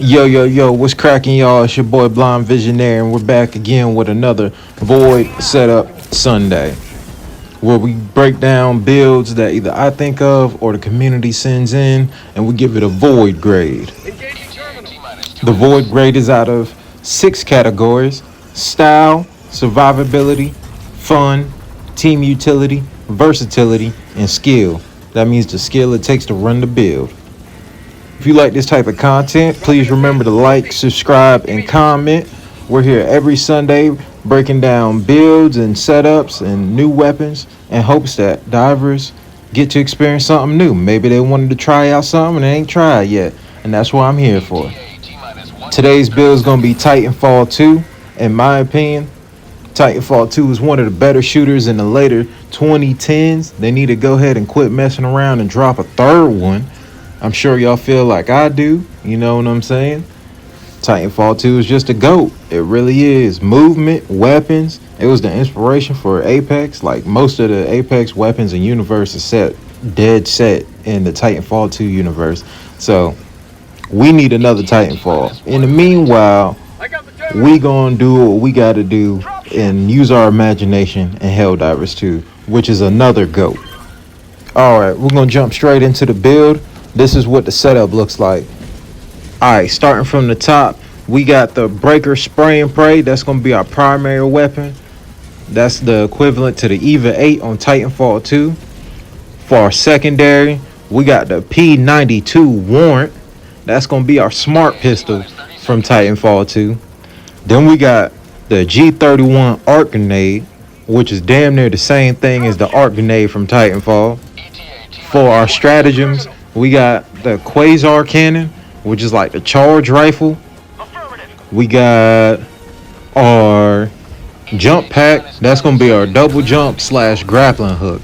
Yo, what's cracking, y'all? It's your boy Blindvisionary, and we're back again with another Void Setup Sunday, where we break down builds that either I think of or the community sends in, and we give it a Void grade. The Void grade is out of 6 categories: style, survivability, fun, team utility, versatility, and skill. That means the skill it takes to run the build. If you like this type of content, please remember to like, subscribe, and comment. We're here every Sunday breaking down builds and setups and new weapons in hopes that divers get to experience something new. Maybe they wanted to try out something and they ain't tried yet, and that's what I'm here for. Today's build is going to be Titanfall 2. In my opinion, Titanfall 2 is one of the better shooters in the later 2010s. They need to go ahead and quit messing around and drop a third one. I'm sure y'all feel like I do, you know what I'm saying? Titanfall 2 is just a GOAT. It really is. Movement, weapons. It was the inspiration for Apex. Like most of the Apex weapons and universe is dead set in the Titanfall 2 universe. So we need another Titanfall. In the meanwhile, we gonna do what we gotta do and use our imagination in Helldivers 2, which is another GOAT. Alright, we're gonna jump straight into the build. This is what the setup looks like. Alright, starting from the top, we got the Breaker Spray and Pray. That's going to be our primary weapon. That's the equivalent to the EVA 8 on Titanfall 2. For our secondary, we got the P92 Warrant. That's going to be our smart pistol from Titanfall 2. Then we got the G31 Arc Grenade, which is damn near the same thing as the Arc Grenade from Titanfall. For our stratagems, we got the Quazar cannon, which is like the charge rifle. We got our jump pack. That's going to be our double jump / grappling hook.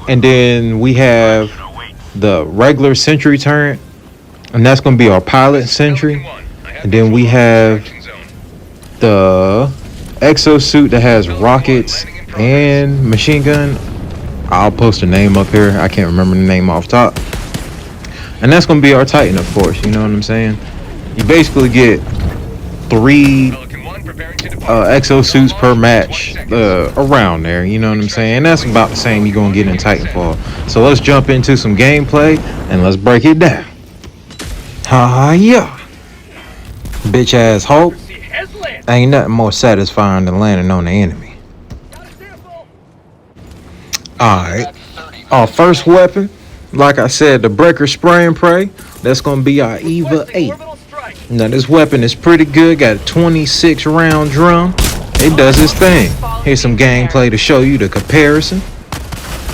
And then we have the regular sentry turret, and that's going to be our pilot sentry. And then we have the Exosuit that has rockets and machine gun. I'll post a name up here. I can't remember the name off top. And that's going to be our Titan, of course. You know what I'm saying? You basically get 3 exosuits per match around there. You know what I'm saying? And that's about the same you're going to get in Titanfall. So let's jump into some gameplay and let's break it down. Yeah. Bitch ass Hulk. Ain't nothing more satisfying than landing on the enemy. Alright, our first weapon, like I said, the Breaker Spray and Pray. That's going to be our EVA 8. Now this weapon is pretty good. Got a 26 round drum. It does its thing. Here's some gameplay to show you the comparison.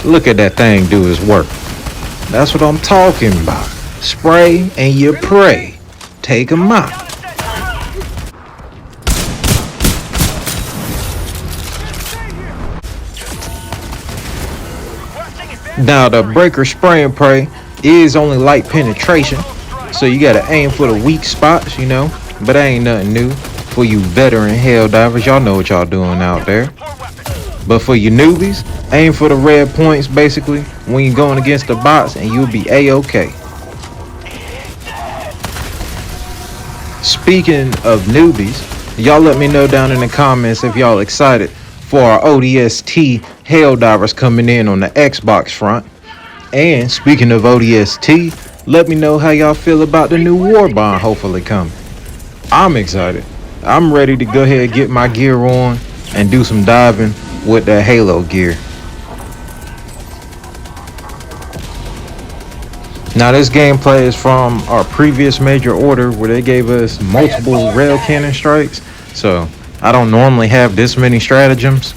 Look at that thing do its work. That's what I'm talking about. Spray and you pray. Take 'em out. Now the Breaker Spray and Pray is only light penetration, so you gotta aim for the weak spots, you know. But that ain't nothing new for you veteran Helldivers. Y'all know what y'all doing out there. But for you newbies, aim for the red points basically when you're going against the bots, and you'll be a-okay. Speaking of newbies, y'all let me know down in the comments if y'all excited for our ODST Helldivers coming in on the Xbox front. And speaking of ODST, let me know how y'all feel about the new Warbond hopefully coming. I'm excited. I'm ready to go ahead and get my gear on and do some diving with that Halo gear. Now this gameplay is from our previous major order where they gave us multiple rail cannon strikes. So I don't normally have this many stratagems.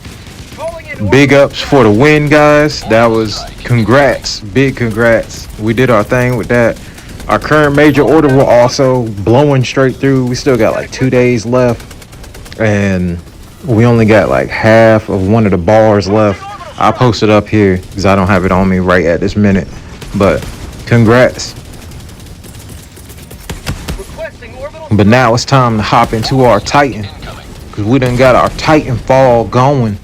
Big ups for the win, guys. That was congrats. Big congrats. We did our thing with that. Our current major order will also blowing straight through. We still got like 2 days left. And we only got like half of one of the bars left. I'll post it up here because I don't have it on me right at this minute. But congrats. But now it's time to hop into our Titan, because we done got our Titanfall going.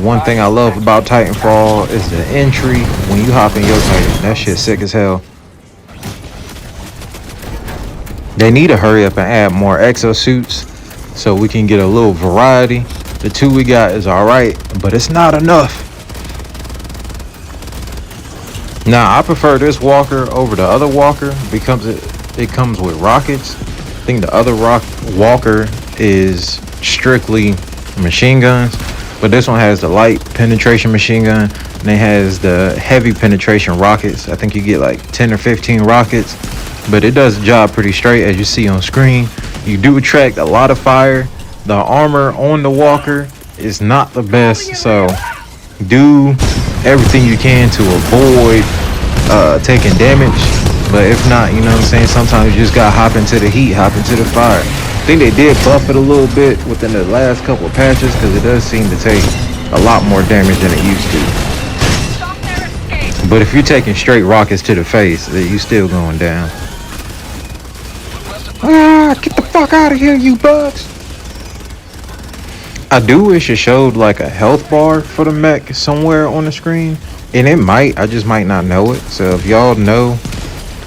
One thing I love about Titanfall is the entry when you hop in your Titan. That shit's sick as hell. They need to hurry up and add more exosuits so we can get a little variety. The 2 we got is alright, but it's not enough. Now, I prefer this walker over the other walker because it comes with rockets. I think the other walker is strictly machine guns, but this one has the light penetration machine gun, and it has the heavy penetration rockets. I think you get like 10 or 15 rockets, but it does the job pretty straight, as you see on screen. You do attract a lot of fire. The armor on the walker is not the best, so do everything you can to avoid taking damage. But if not, you know what I'm saying, sometimes you just gotta hop into the heat, hop into the fire. I think they did buff it a little bit within the last couple of patches, because it does seem to take a lot more damage than it used to. But if you're taking straight rockets to the face, you still going down. Ah, get the fuck out of here, you bugs. I do wish it showed like a health bar for the mech somewhere on the screen, and it might, I just might not know it. So if y'all know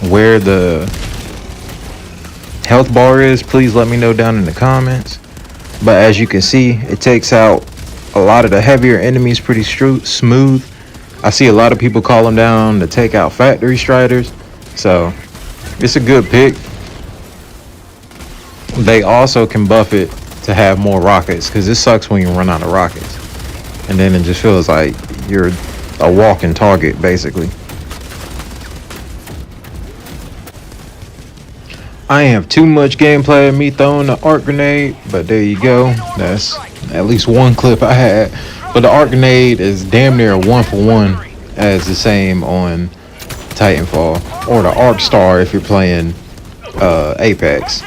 where the health bar is, please let me know down in the comments. But as you can see, it takes out a lot of the heavier enemies pretty smooth. I see a lot of people call them down to take out factory striders, so it's a good pick. They also can buff it to have more rockets, because it sucks when you run out of rockets, and then it just feels like you're a walking target basically. I have too much gameplay of me throwing the arc grenade, but there you go. That's at least one clip I had. But the arc grenade is damn near 1-for-1 as the same on Titanfall, or the arc star if you're playing Apex.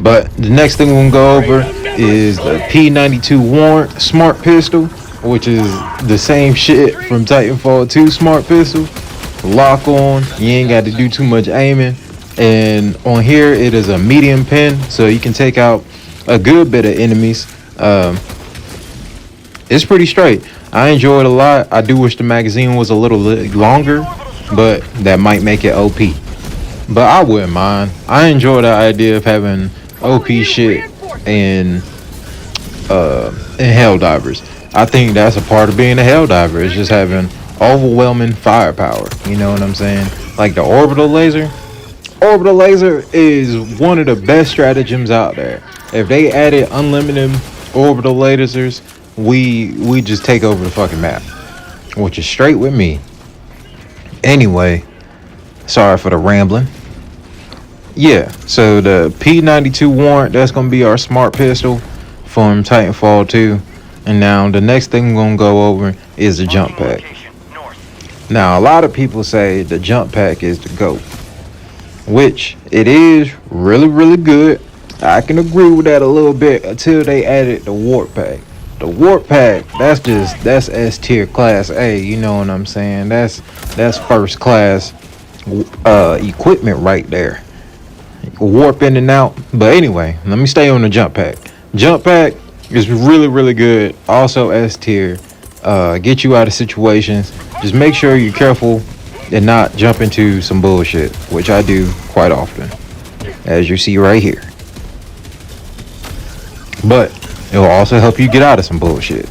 But the next thing we're gonna go over is the P92 Warrant Smart Pistol, which is the same shit from Titanfall 2 Smart Pistol. Lock on, you ain't got to do too much aiming. And on here it is a medium pen, so you can take out a good bit of enemies. It's pretty straight. I enjoy it a lot. I do wish the magazine was a little longer, but that might make it OP. But I wouldn't mind. I enjoy the idea of having OP shit in Helldivers. I think that's a part of being a Helldiver, is just having overwhelming firepower. You know what I'm saying? Like the orbital laser. Orbital laser is one of the best stratagems out there. If they added unlimited orbital lasers, we just take over the fucking map, which is straight with me. Anyway, sorry for the rambling. Yeah, so the P92 Warrant, that's gonna be our smart pistol from Titanfall 2. And now the next thing we're gonna go over is the jump pack. Now a lot of people say the jump pack is the GOAT, which it is really good. I can agree with that a little bit until they added the warp pack. The warp pack, that's S tier class A, you know what I'm saying? That's first class equipment right there. Warp in and out. But anyway, let me stay on the jump pack. Jump pack is really good. Also S tier. Get you out of situations. Just make sure you're careful and not jump into some bullshit, which I do quite often, as you see right here. But it will also help you get out of some bullshit.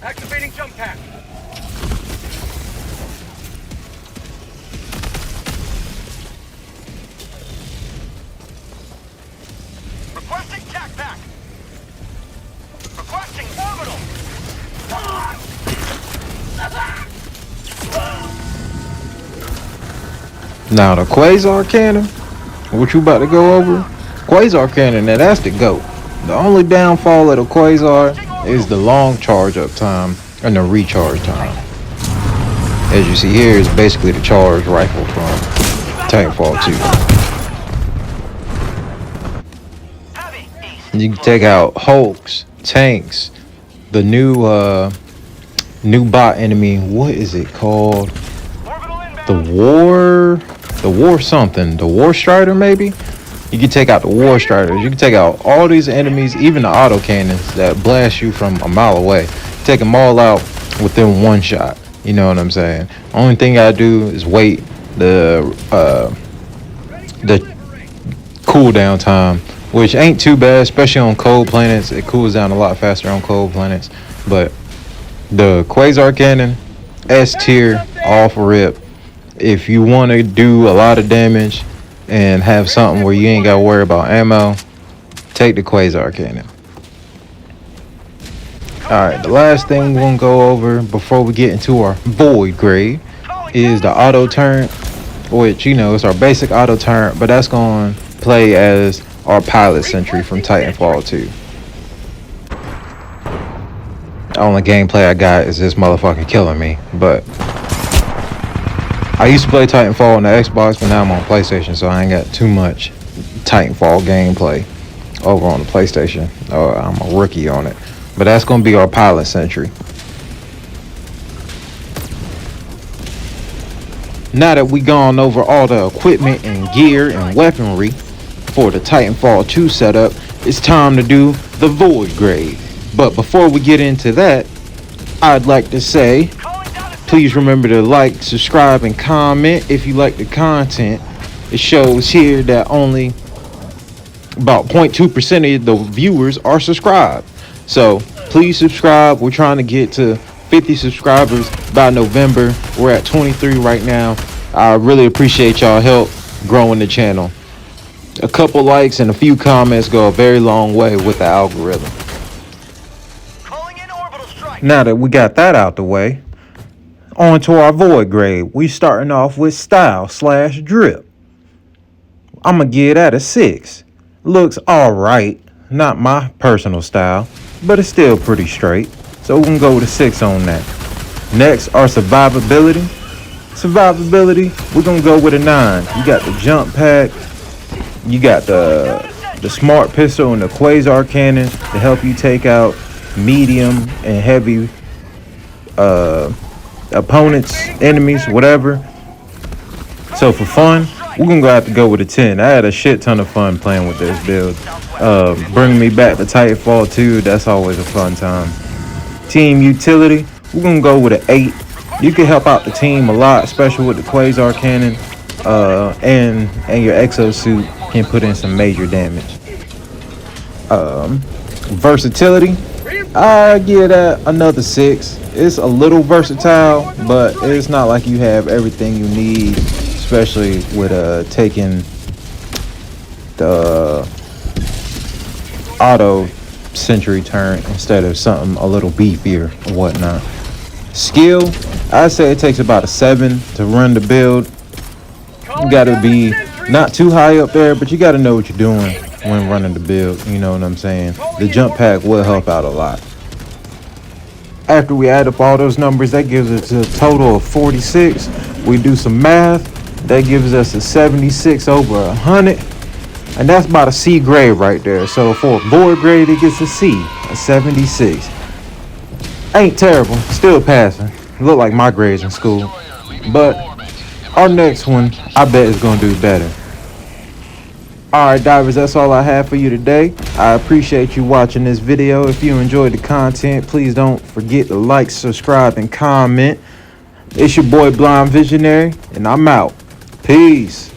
Activating jump pack. Requesting tac pack. Requesting orbital. Now the Quazar cannon, what you about to go over? Quazar cannon, now that's the GOAT. The only downfall of the Quazar is the long charge up time and the recharge time. As you see here, is basically the charge rifle from Titanfall 2. Heavy east. You can take out Hulks, tanks, the new bot enemy. What is it called? Orbital inbound. The war something. The War Strider, maybe? You can take out the War Striders. You can take out all these enemies, even the auto cannons that blast you from a mile away. Take them all out within one shot. You know what I'm saying? Only thing I do is wait the cooldown time, which ain't too bad, especially on cold planets. It cools down a lot faster on cold planets. But the Quazar cannon, S tier, off rip. If you want to do a lot of damage and have something where you ain't got to worry about ammo, take the Quazar cannon. Alright, the last thing we're going to go over before we get into our Void Grade is the auto turret, which, you know, it's our basic auto turret, but that's going to play as our pilot sentry from Titanfall 2. The only gameplay I got is this motherfucker killing me, but I used to play Titanfall on the Xbox, but now I'm on PlayStation, so I ain't got too much Titanfall gameplay over on the PlayStation. I'm a rookie on it. But that's going to be our pilot sentry. Now that we gone over all the equipment and gear and weaponry for the Titanfall 2 setup, it's time to do the Void Grade. But before we get into that, I'd like to say, please remember to like, subscribe, and comment if you like the content. It shows here that only about 0.2% of the viewers are subscribed. So please subscribe. We're trying to get to 50 subscribers by November. We're at 23 right now. I really appreciate y'all help growing the channel. A couple likes and a few comments go a very long way with the algorithm. Calling in orbital strike. Now that we got that out the way, on to our Void Grade. We starting off with style/drip. I'm gonna give that a 6. Looks alright. Not my personal style, but it's still pretty straight. So we're gonna go with a 6 on that. Next, our survivability. We're gonna go with a 9. You got the jump pack. You got the smart pistol and the Quazar cannon to help you take out medium and heavy opponents, enemies, whatever. So for fun, we're gonna have to go with a 10. I had a shit ton of fun playing with this build. Bringing me back to Titanfall 2, that's always a fun time. Team utility, we're gonna go with an 8. You can help out the team a lot, especially with the Quazar cannon, and your Exosuit can put in some major damage. Versatility, I give that another 6. It's a little versatile, but it's not like you have everything you need, especially with taking the auto sentry turret instead of something a little beefier or whatnot. Skill, I say it takes about a 7 to run the build. You gotta be not too high up there, but you gotta know what you're doing when running the build. You know what I'm saying? The jump pack will help out a lot. After we add up all those numbers, that gives us a total of 46. We do some math, that gives us a 76 over 100. And that's about a C grade right there. So for a Void Grade, it gets a C, a 76. Ain't terrible, still passing. Look like my grades in school. But our next one, I bet is gonna do better. Alright divers, that's all I have for you today. I appreciate you watching this video. If you enjoyed the content, please don't forget to like, subscribe, and comment. It's your boy Blindvisionary, and I'm out. Peace.